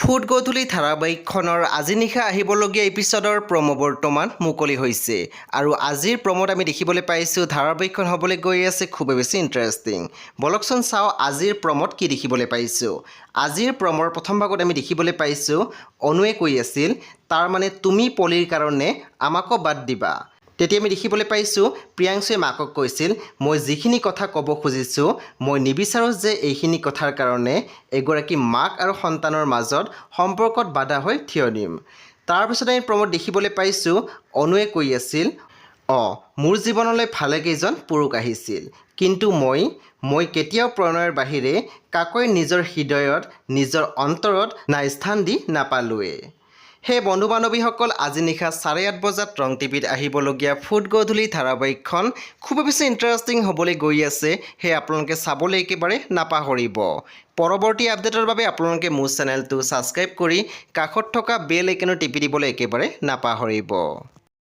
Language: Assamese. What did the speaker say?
ফুড গধূলি ধাৰাবাহিকখনৰ আজি নিশা আহিবলগীয়া এপিছডৰ প্ৰমো বৰ্তমান মুকলি হৈছে আৰু আজিৰ প্ৰমোত আমি দেখিবলৈ পাইছোঁ ধাৰাবাহিকখন হ'বলৈ গৈ আছে খুবেই বেছি ইণ্টাৰেষ্টিং। বলকচোন চাওঁ আজিৰ প্ৰমোত কি দেখিবলৈ পাইছোঁ। আজিৰ প্ৰমৰ প্ৰথম ভাগত আমি দেখিবলৈ পাইছোঁ অনুৱে কৈ আছিল তাৰ মানে তুমি পলিৰ কাৰণে আমাকো বাদ দিবা। তেতিয়া আমি দেখিবলৈ পাইছোঁ প্ৰিয়াংশুৱে মাকক কৈছিল মই যিখিনি কথা ক'ব খুজিছোঁ মই নিবিচাৰোঁ যে এইখিনি কথাৰ কাৰণে এগৰাকী মাক আৰু সন্তানৰ মাজত সম্পৰ্কত বাধা হৈ থিয় দিম। তাৰপিছত আমি প্ৰমোদ দেখিবলৈ পাইছোঁ অনুৱে কৈ আছিল মোৰ জীৱনলৈ ভালেকেইজন পুৰুষ আহিছিল কিন্তু মই কেতিয়াও প্ৰণয়ৰ বাহিৰে কাকৈ নিজৰ হৃদয়ত নিজৰ অন্তৰত নাই স্থান দি নাপালোৱে। সেই বন্ধু বান্ধৱীসকল আজি নিশা 8:30 বজাত ৰং টিভিত আহিবলগীয়া ফুড গধূলি ধাৰাবাহিকখন খুব বেছি ইণ্টাৰেষ্টিং হ'বলৈ গৈ আছে। সেয়ে আপোনালোকে চাবলৈ একেবাৰে নাপাহৰিব। পৰৱৰ্তী আপডেটৰ বাবে আপোনালোকে মোৰ চেনেলটো ছাবস্ক্ৰাইব কৰি কাষত থকা বেল আইকনত টিপি দিবলৈ একেবাৰে নাপাহৰিব।